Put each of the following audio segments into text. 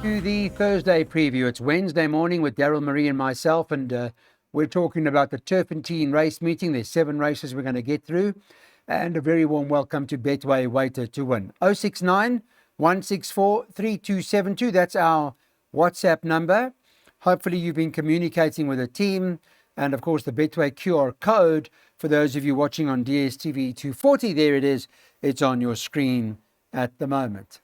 To the Thursday preview. It's Wednesday morning with Daryl, Marie and myself, and we're talking about the turffontein race meeting. There's 7 races we're going to get through, and a very warm welcome to Betway Waiter to Win. 069 164 3272. That's our WhatsApp number. Hopefully you've been communicating with the team, and of course the Betway QR code for those of you watching on DSTV 240. There it is. It's on your screen at the moment.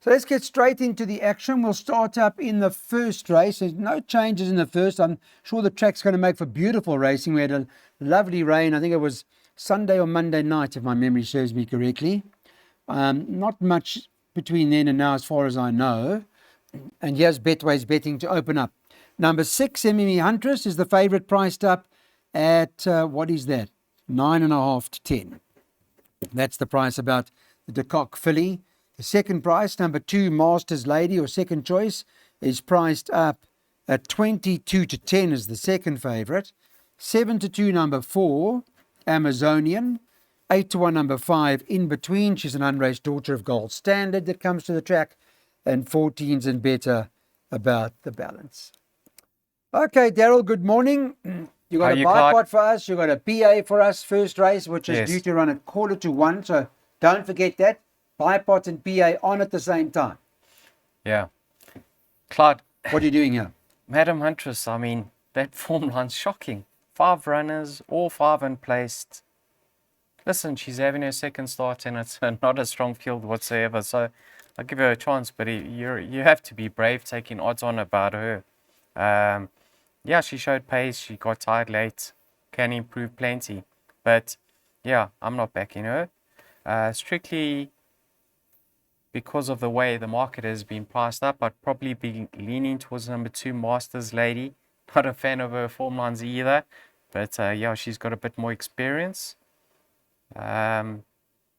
So let's get straight into the action. We'll start up in the first race. There's no changes in the first. I'm sure the track's going to make for beautiful racing. We had a lovely rain. I think it was Sunday or Monday night, if my memory serves me correctly. Not much between then and now as far as I know. And here's Betway's betting to open up. Number 6, MME Huntress, is the favourite, priced up at, what is that? 9.5 to 10. That's the price about the De Kock filly. The second price, number 2, Masters Lady, or second choice, is priced up at 22 to 10 as the second favourite. 7 to 2, number 4, Amazonian. 8 to 1, number 5, In Between. She's an unraced daughter of Gold Standard that comes to the track. And 14s and better about the balance. Okay, Daryl, good morning. You got a bipod for us. You got a PA for us, first race, which is due to run at 1:45. So don't forget that. Bipod and PA on at the same time. Yeah. Claude. What are you doing here? Madam Huntress, I mean, that form line's shocking. 5 runners, all 5 unplaced. Listen, she's having her second start and it's not a strong field whatsoever. So I'll give her a chance, but you have to be brave taking odds on about her. Yeah, she showed pace. She got tired late. Can improve plenty. But yeah, I'm not backing her. Strictly because of the way the market has been priced up, I'd probably be leaning towards number 2, Masters Lady. Not a fan of her form lines either, but yeah, she's got a bit more experience. Yeah,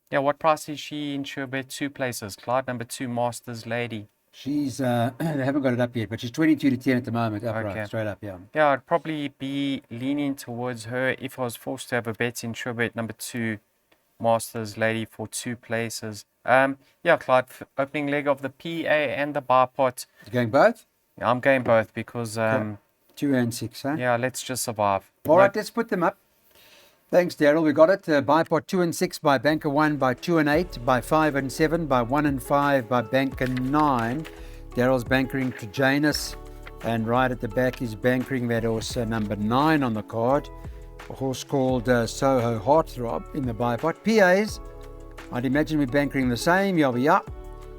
what price is she in Surebet 2 places? Clyde, number 2, Masters Lady. She's, they haven't got it up yet, but she's 22 to 10 at the moment, upright, Okay. straight up, yeah. Yeah, I'd probably be leaning towards her if I was forced to have a bet in Surebet number 2, Masters Lady, for 2 places. Yeah, Clyde, opening leg of the PA and the bar pot. You going both? Yeah, I'm going both because 2 and 6, huh? yeah, let's just survive. All right, let's put them up. Thanks, Daryl. We got it. Bipod 2 and 6 by Banker 1, by 2 and 8, by 5 and 7, by 1 and 5, by Banker 9. Daryl's bankering to Janus, and right at the back is bankering that horse number 9 on the card. A horse called Soho Heartthrob in the Bipod. PAs, I'd imagine we're bankering the same. Yeah.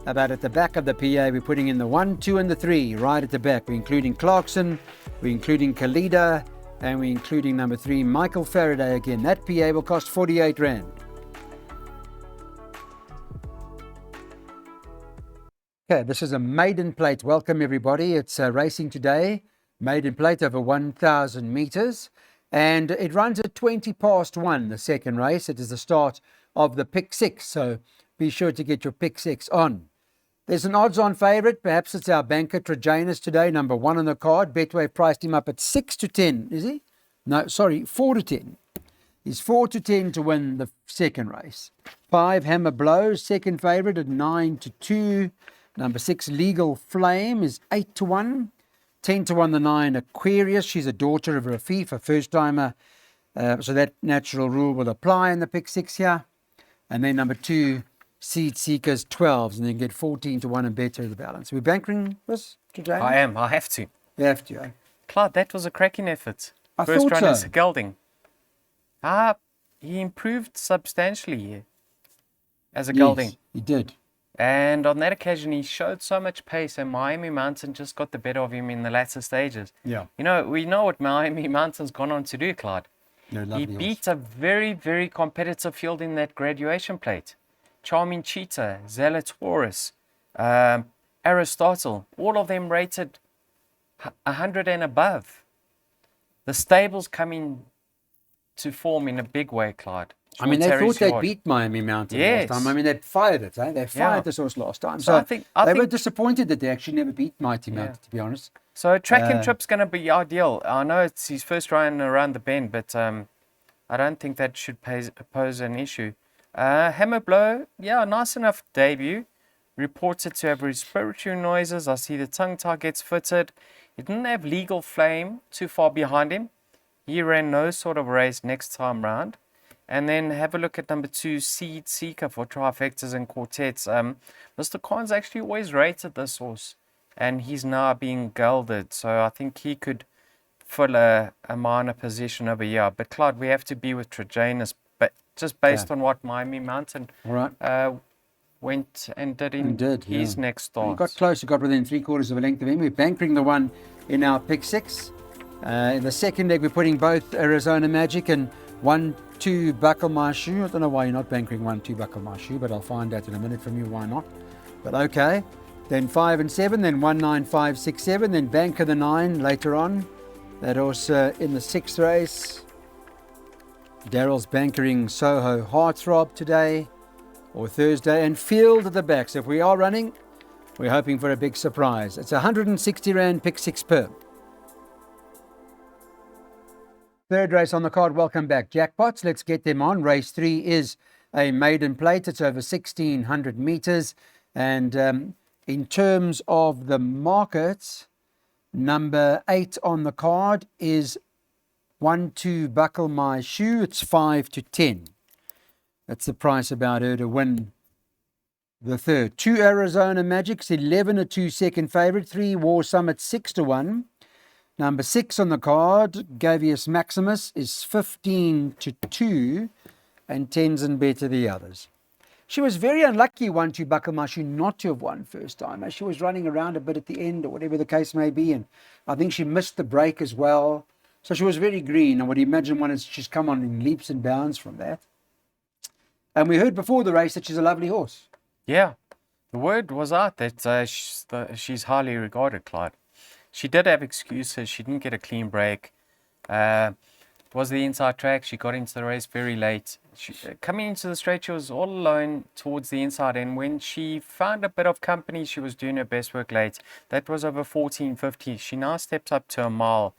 About at the back of the PA, we're putting in the 1, 2 and the 3 right at the back. We're including Clarkson, we're including Khalida, and we're including number 3, Michael Faraday again. That PA will cost 48 Rand. Okay, this is a maiden plate. Welcome, everybody. It's racing today. Maiden plate over 1,000 meters. And it runs at 20 past 1, the second race. It is the start of the pick 6. So be sure to get your pick 6 on. There's an odds-on favourite. Perhaps it's our banker, Trajanus, today, number 1 on the card. Betway priced him up at 6 to 10, is he? No, sorry, 4 to 10. He's 4 to 10 to win the second race. 5, Hammer Blow, second favourite at 9 to 2. Number 6, Legal Flame, is 8 to 1. 10 to 1, the 9, Aquarius. She's a daughter of Rafif, a first-timer. So that natural rule will apply in the pick 6 here. And then number 2, Seed Seekers, 12s, and then get 14 to 1 and better the balance. We're bankering this today? I am. I have to. You have to, eh? Claude, that was a cracking effort. I First thought run so. is gelding. He improved substantially as a gelding. Yes, he did. And on that occasion, he showed so much pace, and Miami Mountain just got the better of him in the latter stages. Yeah. You know, we know what Miami Mountain's gone on to do, Claude. He beat a very, very competitive field in that graduation plate. Charming Cheetah, Zalatoris, Aristotle, all of them rated 100 and above. The stables coming to form in a big way, Clyde. I mean, they thought they beat Miami Mountain last time. I mean, they fired it, eh? They fired this horse last time. So they were disappointed that they actually never beat Mighty Mountain, to be honest. So track and trip's going to be ideal. I know it's his first run around the bend, but I don't think that should pose an issue. Hammer Blow, yeah, nice enough debut. reported to have respiratory noises. I see the tongue tie gets fitted. He didn't have Legal Flame too far behind him. He ran no sort of race next time round. And then have a look at number 2, Seed Seeker for trifectas and quartets. Mr. Khan's actually always rated this horse, and he's now being gelded. So I think he could fill a minor position over here. But Clyde, we have to be with Trajanus, but just based on what Miami Mountain All right. went and did in his next start. You got close. You got within 3/4 of a length of him. We're bankering the one in our pick 6. In the second leg, we're putting both Arizona Magic and 1-2 Buckle My Shoe. I don't know why you're not bankering 1-2 Buckle My Shoe, but I'll find out in a minute from you why not. But okay. Then 5 and 7, then 1, 9, 5, 6, 7, then banker the 9 later on. That also in the 6th race. Daryl's bankering Soho Heartthrob today or Thursday, and Field at the back. So if we are running, we're hoping for a big surprise. It's 160 Rand pick 6 per. Third race on the card, welcome back. Jackpots, let's get them on. Race 3 is a maiden plate. It's over 1,600 meters. And in terms of the markets, number 8 on the card is 1-2 Buckle My Shoe. It's 5 to 10. That's the price about her to win the third. 2 Arizona Magics, 11 to 2 second favorite. 3 War Summit, 6 to 1. Number 6 on the card, Gavius Maximus, is 15 to 2, and 10s and better the others. She was very unlucky, 1-2 Buckle My Shoe, not to have won first time. She was running around a bit at the end, or whatever the case may be, and I think she missed the break as well. So she was very green. I would imagine she's come on in leaps and bounds from that. And we heard before the race that she's a lovely horse. Yeah, the word was out that she's highly regarded, Clyde. She did have excuses. She didn't get a clean break. It was the inside track. She got into the race very late. Coming into the straight, she was all alone towards the inside. And when she found a bit of company, she was doing her best work late. That was over 14.50. She now steps up to a mile.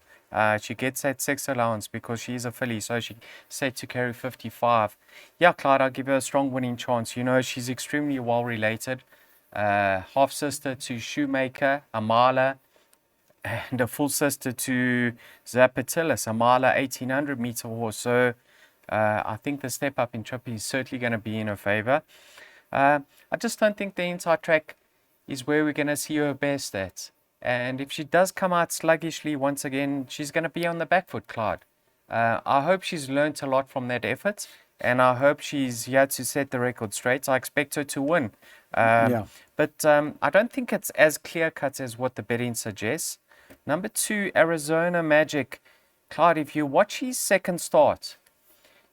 She gets that 6 allowance because she is a filly, so she's set to carry 55. Yeah, Clyde, I'll give her a strong winning chance. You know, she's extremely well related. Half sister to Shoemaker, Amala, and a full sister to Zapatilis, Amala, 1800 meter horse. So I think the step up in trip is certainly going to be in her favor. I just don't think the inside track is where we're going to see her best at. And if she does come out sluggishly once again, she's going to be on the back foot, Clyde. I hope she's learnt a lot from that effort, and I hope she's here to set the record straight. I expect her to win. But I don't think it's as clear-cut as what the betting suggests. Number 2, Arizona Magic. Clyde, if you watch his second start,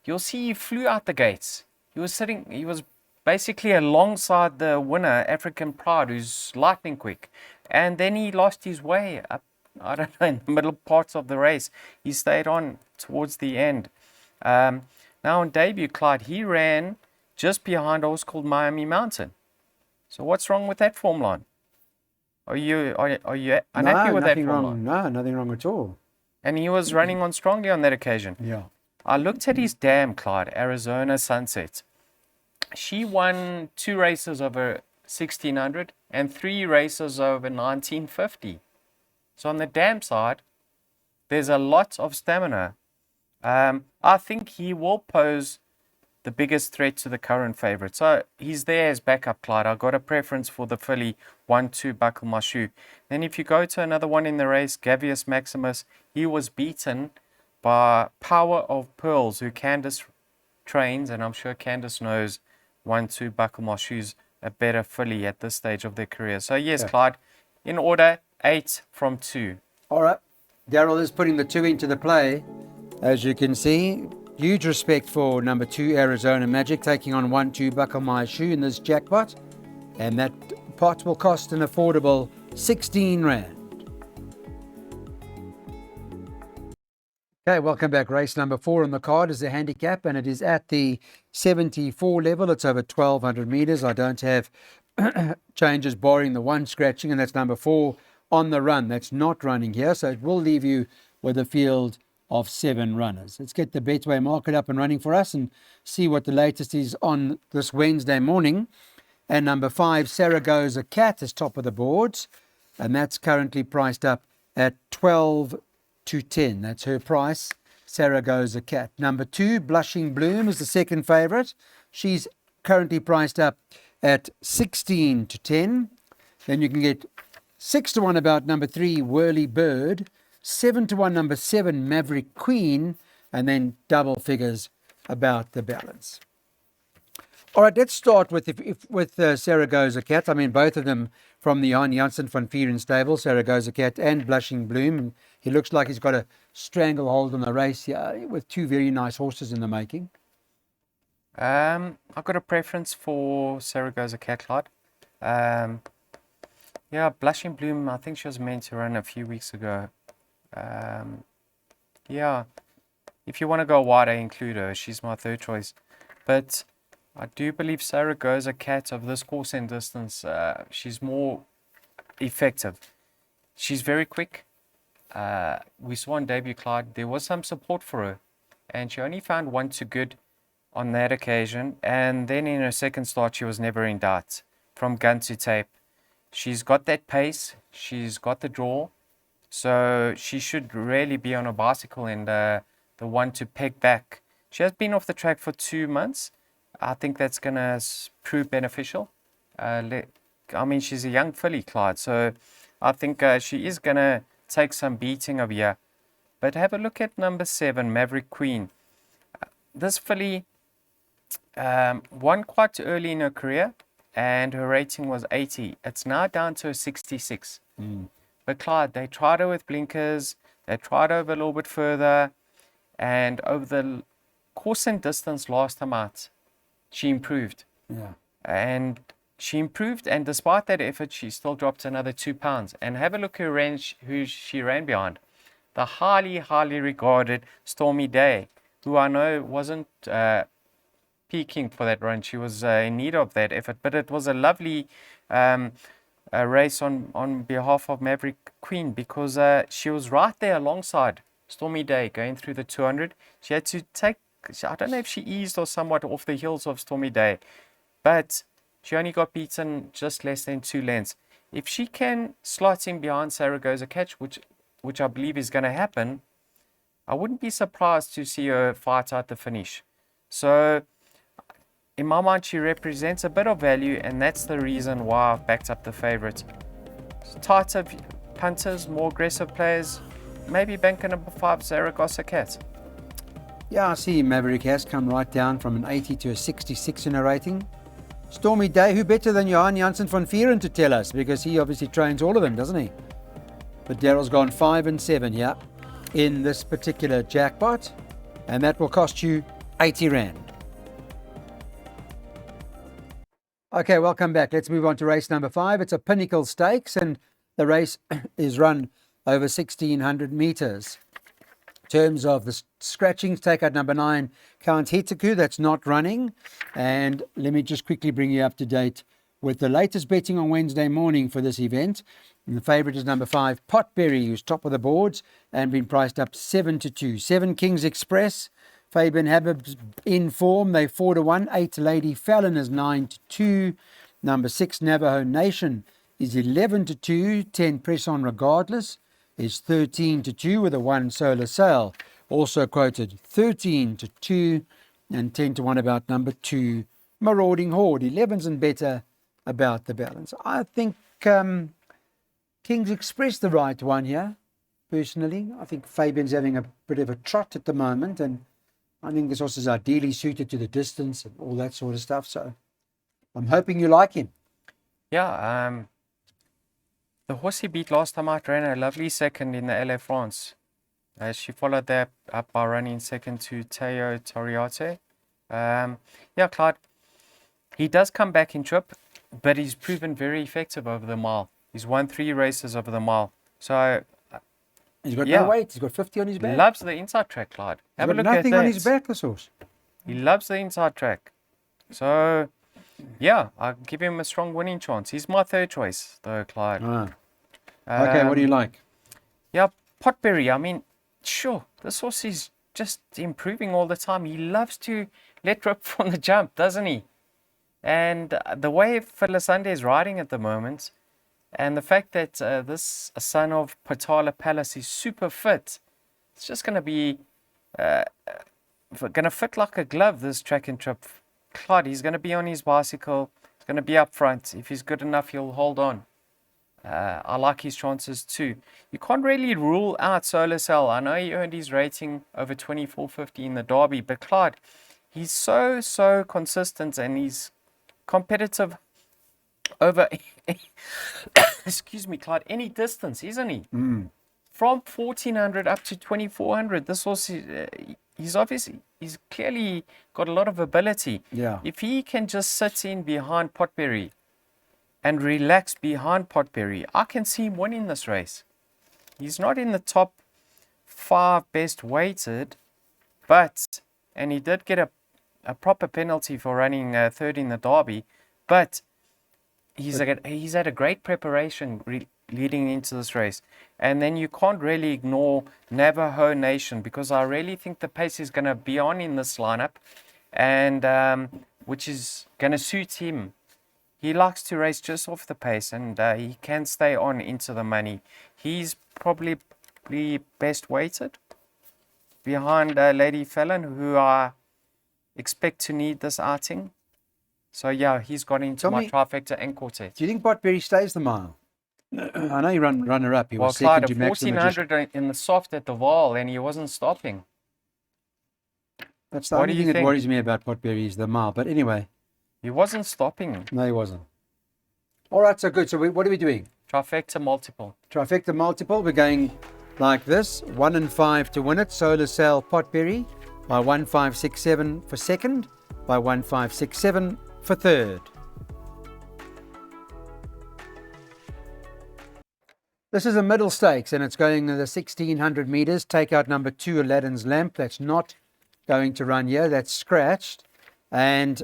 you'll see he flew out the gates. He was basically alongside the winner, African Pride, who's lightning quick. And then he lost his way up, I don't know, in the middle parts of the race. He stayed on towards the end. Now on debut, Clyde, he ran just behind a horse called Miami Mountain. So what's wrong with that form line? Are you unhappy with that form line? No, nothing wrong at all. And he was running on strongly on that occasion. Yeah. I looked at his dam, Clyde, Arizona Sunset. She won 2 races over 1,600 and 3 races over 1,950. So on the dam side, there's a lot of stamina. I think he will pose the biggest threat to the current favourite. So he's there as backup, Clyde. I got a preference for the filly 1-2 Buckle My Shoe. Then if you go to another one in the race, Gavius Maximus, he was beaten by Power of Pearls, who Candice trains, and I'm sure Candice knows 1-2 Buckle My Shoe's a better filly at this stage of their career. So yes, Clyde, in order, 8 from 2. All right. Daryl is putting the 2 into the play. As you can see, huge respect for number 2, Arizona Magic, taking on 1-2 Buckle My Shoe in this jackpot. And that pot will cost an affordable 16 Rand. Okay, welcome back. Race number 4 on the card is a handicap, and it is at the 74 level. It's over 1,200 meters. I don't have changes barring the one scratching, and that's number 4 on the run. That's not running here, so it will leave you with a field of 7 runners. Let's get the Betway market up and running for us and see what the latest is on this Wednesday morning. And number 5, Saragossa Cat, is top of the boards. And that's currently priced up at 12 to 10. That's her price, Saragossa Cat. Number 2, Blushing Bloom, is the second favourite. She's currently priced up at 16 to 10. Then you can get 6 to 1 about number 3, Whirly Bird, 7 to 1 number 7, Maverick Queen, and then double figures about the balance. All right, let's start with Saragossa Cat. I mean, both of them from the Johan Janssen van Vieren stable, Saragossa Cat and Blushing Bloom. And he looks like he's got a stranglehold on the race here with 2 very nice horses in the making. I've got a preference for Saragossa Cat, Clyde. Yeah, Blushing Bloom, I think she was meant to run a few weeks ago. Yeah, if you want to go wide, I include her. She's my third choice. But I do believe Saragossa Cat of this course and distance, she's more effective. She's very quick. We saw on debut, Clyde, there was some support for her. And she only found 1 too good on that occasion. And then in her second start, she was never in doubt. From gun to tape. She's got that pace. She's got the draw. So she should really be on a bicycle and the one to peg back. She has been off the track for 2 months. I think that's going to prove beneficial. I mean, she's a young filly, Clyde. So I think she is going to take some beating over here. But have a look at number 7, Maverick Queen. This filly won quite early in her career. And her rating was 80. It's now down to a 66. But Clyde, they tried her with blinkers. They tried her over a little bit further. And over the course and distance last time out, she improved. Yeah. And she improved. And despite that effort, she still dropped another 2 pounds. And have a look who she ran behind. The highly, highly regarded Stormy Day, who I know wasn't peaking for that run. She was in need of that effort, but it was a lovely race on behalf of Maverick Queen because she was right there alongside Stormy Day going through the 200. She had to take, I don't know if she eased or somewhat off the heels of Stormy Day, but she only got beaten just less than 2 lengths. If she can slot in behind Saragossa Cat, which I believe is going to happen, I wouldn't be surprised to see her fight out the finish. So in my mind, she represents a bit of value, and that's the reason why I've backed up the favourite. Tighter punters, more aggressive players, maybe bank number 5, Saragossa Cat. Yeah, I see Maverick has come right down from an 80 to a 66 in her rating. Stormy Day, who better than Johan Janssen van Vieren to tell us, because he obviously trains all of them, doesn't he? But Daryl's gone 5 and 7, yeah, in this particular jackpot, and that will cost you 80 Rand. Okay, welcome back. Let's move on to race number 5. It's a Pinnacle Stakes, and the race is run over 1,600 metres. In terms of the scratchings, take out number 9, Count Hitaku. That's not running. And let me just quickly bring you up to date with the latest betting on Wednesday morning for this event. And the favourite is number 5, Potberry, who's top of the boards and been priced up 7 to 2. 7, King's Express. Fabian Habib's in form. They 4 to 1. 8, Lady Fallon is 9 to 2. Number 6, Navajo Nation is 11 to 2. 10, Press On Regardless is 13 to 2 with a 1, Solar Sail. Also quoted 13 to 2 and 10 to 1 about number 2, Marauding Horde. 11s and better about the balance. I think King's Express the right one here, personally. I think Fabian's having a bit of a trot at the moment, and I think this horse is ideally suited to the distance and all that sort of stuff. So I'm hoping you like him. Yeah, the horse he beat last time out ran a lovely second in the LA France. She followed that up by running second to Teo Toriate. Yeah, Clyde, he does come back in trip, but he's proven very effective over the mile. He's won 3 races over the mile. So he's got no weight. He's got 50 on his back. He loves the inside track, Clyde. Have a look at that. Nothing on his back, this horse. He loves the inside track. So, yeah, I'll give him a strong winning chance. He's my third choice, though, Clyde. Okay, what do you like? Yeah, Potberry. I mean, sure, this horse is just improving all the time. He loves to let rip from the jump, doesn't he? And the way Philisande is riding at the moment, and the fact that this son of Potala Palace is super fit, it's just going to be going to fit like a glove, this track and trip. Clyde, he's going to be on his bicycle. He's going to be up front. If he's good enough, he'll hold on. I like his chances too. You can't really rule out Solar Cell. I know he earned his rating over 24.50 in the Derby, but Clyde, he's so consistent and he's competitive over, excuse me, Clyde, any distance, isn't he? From 1400 up to 2400. This also, he's clearly got a lot of ability. Yeah. If he can just sit in behind Potberry and relax behind Potberry, I can see him winning this race. He's not in the top 5 best weighted, and he did get a proper penalty for running third in the Derby, but he's had a great preparation leading into this race. And then you can't really ignore Navajo Nation, because I really think the pace is going to be on in this lineup, and which is going to suit him. He likes to race just off the pace, and he can stay on into the money. He's probably best weighted behind Lady Fallon, who I expect to need this outing. So yeah, he's got into my trifecta and quartet. Do you think Potberry stays the mile? I know he runner up. He was Clyde, second to Maximum. 1400 in the soft at the Vaal, and he wasn't stopping. That's the only thing that worries me about Potberry is the mile. But anyway, he wasn't stopping. No, he wasn't. All right, so good. So what are we doing? Trifecta multiple. Trifecta multiple. We're going like this: 1 and 5 to win it. Solar Cell Potberry by 1567 for second, by 1567 for third. This is a middle stakes, and it's going the 1600 meters. Take out number 2, Aladdin's Lamp. That's not going to run here. That's scratched. And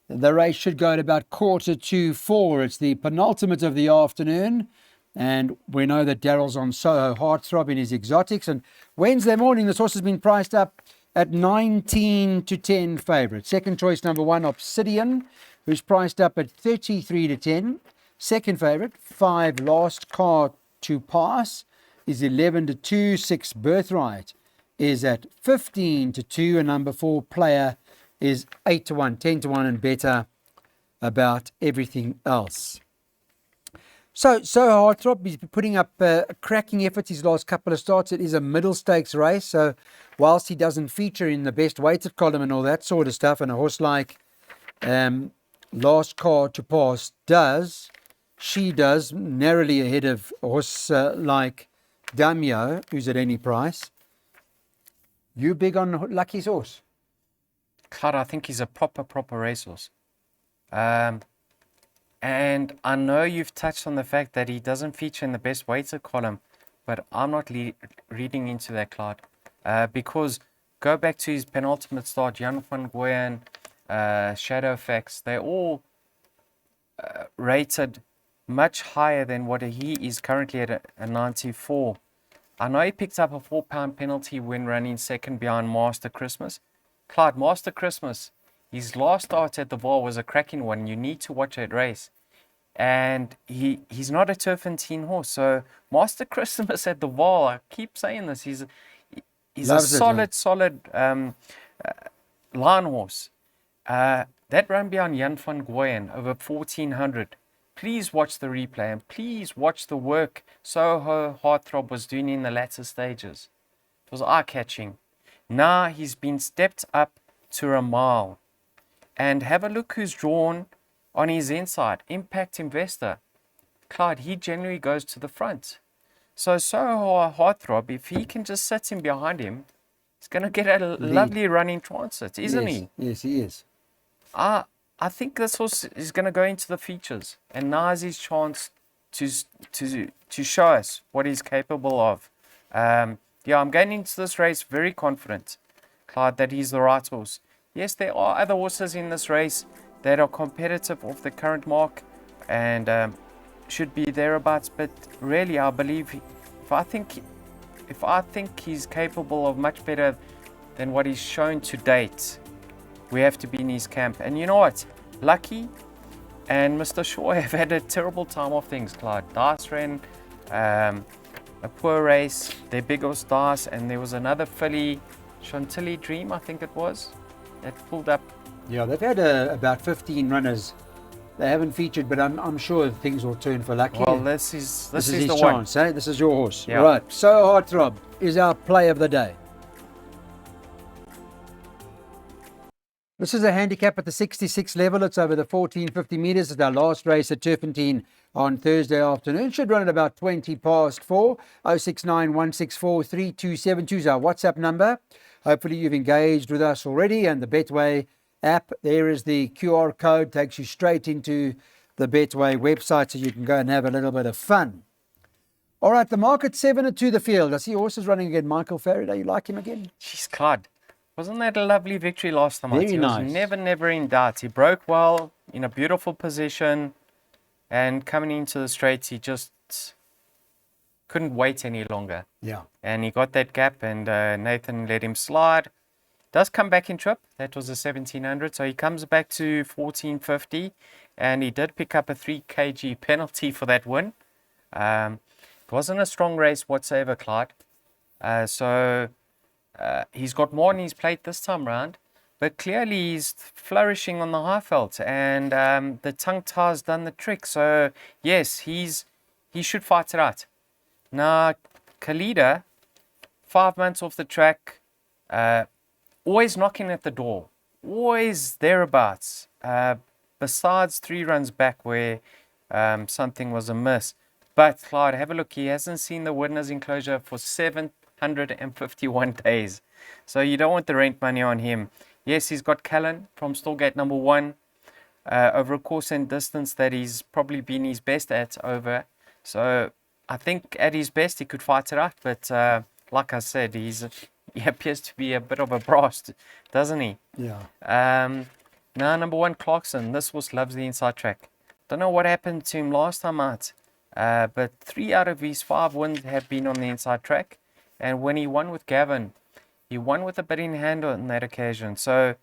the race should go at about 3:45. It's the penultimate of the afternoon. And we know that Daryl's on Soho Heartthrob in his exotics. And Wednesday morning, this horse has been priced up at 19 to 10 favourite. Second choice, number 1, Obsidian, who's priced up at 33 to 10. Second favourite, 5, Last Car to Pass, is 11 to 2. 6, Birthright, is at 15 to 2. And number 4, Player, is 8 to 1, 10 to 1 and better about everything else. So Heartthrob, he's been putting up a cracking effort his last couple of starts. It is a middle stakes race, so whilst he doesn't feature in the best weighted column and all that sort of stuff, and a horse like Last Car to Pass does, she does, narrowly ahead of a horse like Damio, who's at any price. You big on Lucky's horse? Clyde, I think he's a proper racehorse. And I know you've touched on the fact that he doesn't feature in the best weighted column, but I'm not reading into that, Clyde. Because go back to his penultimate start, Jan van Gooyen, Shadow Facts, they're all rated much higher than what he is currently at a 94. I know he picked up a £4 penalty when running second behind Master Christmas. Clyde, Master Christmas, his last start at the Vaal was a cracking one. You need to watch that race. And he's not a turffontein horse. So Master Christmas at the Vaal, I keep saying this, he's a solid line horse. That run behind Jan van Gooyen over 1400. Please watch the replay and please watch the work Soho Heartthrob was doing in the latter stages. It was eye-catching. Now he's been stepped up to a mile. And have a look who's drawn on his inside. Impact Investor. Clyde, he generally goes to the front. So Soho Heartthrob, if he can just sit him behind him, he's going to get a lovely running transit, isn't he? Yes, he is. I think this horse is going to go into the features, and now is his chance to show us what he's capable of. I'm going into this race very confident, Clyde, that he's the right horse. Yes, there are other horses in this race that are competitive off the current mark and should be thereabouts, but really I believe if I think he's capable of much better than what he's shown to date, we have to be in his camp. And you know what? Lucky and Mr. Shaw have had a terrible time of things, Clyde. Dice ran a poor race, their big horse Dice, and there was another filly, Chantilly Dream, I think it was, that pulled up. Yeah, they've had about 15 runners. They haven't featured, but I'm sure things will turn for Lucky. Well, this is his the chance, one. eh? This is your horse. Yeah. Right. So Heartthrob is our play of the day. This is a handicap at the 66 level. It's over the 1450 meters. It's our last race at Turffontein on Thursday afternoon. Should run at about 20 past 4. 069 164 3272 is our WhatsApp number. Hopefully you've engaged with us already, and the Betway app. There is the QR code, takes you straight into the Betway website, so you can go and have a little bit of fun. All right, the market 7-2 the field. I see horses running again. Michael Faraday, you like him again? Jeez, Clyde, wasn't that a lovely victory last time? Very He nice. was never in doubt. He broke well, in a beautiful position, and coming into the straights, he just couldn't wait any longer. Yeah. And he got that gap, and Nathan let him slide. Does come back in trip. That was a 1700, so he comes back to 1450, and he did pick up a 3 kg penalty for that win. It wasn't a strong race whatsoever, Clyde. So he's got more on his plate this time round, but clearly he's flourishing on the high felt, and the tongue tie's done the trick. So yes, he should fight it out. Now, Khalida, 5 months off the track, always knocking at the door, always thereabouts. Besides 3 runs back where something was amiss. But Clyde, have a look. He hasn't seen the winner's enclosure for 751 days. So you don't want the rent money on him. Yes, he's got Callan from Stallgate number 1 over a course and distance that he's probably been his best at over. So I think at his best he could fight it out. But like I said, he appears to be a bit of a blast, doesn't he? Yeah. Now, number 1, Clarkson. This horse loves the inside track. Don't know what happened to him last time out, but 3 out of his 5 wins have been on the inside track. And when he won with Gavin, he won with a bit in hand on that occasion. So,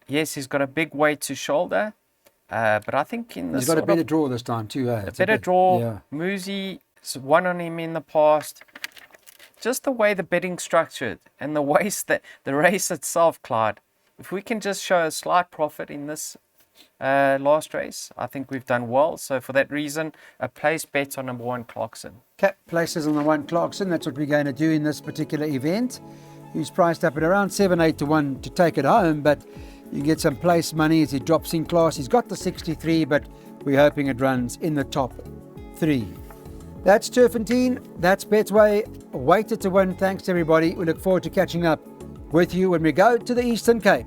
yes, he's got a big weight to shoulder, but I think in this He's got a better draw this time too, eh? a better draw. Yeah. Muzi won on him in the past. Just the way the betting's structured and the ways that the race itself, Clyde. If we can just show a slight profit in this last race, I think we've done well. So for that reason, a place bet on number 1, Clarkson. Cap places on the 1 Clarkson. That's what we're going to do in this particular event. He's priced up at around 7-8 to 1 to take it home, but you get some place money as he drops in class. He's got the 63, but we're hoping it runs in the top 3. That's Turffontein. That's Betway. Weighted to win. Thanks, everybody. We look forward to catching up with you when we go to the Eastern Cape.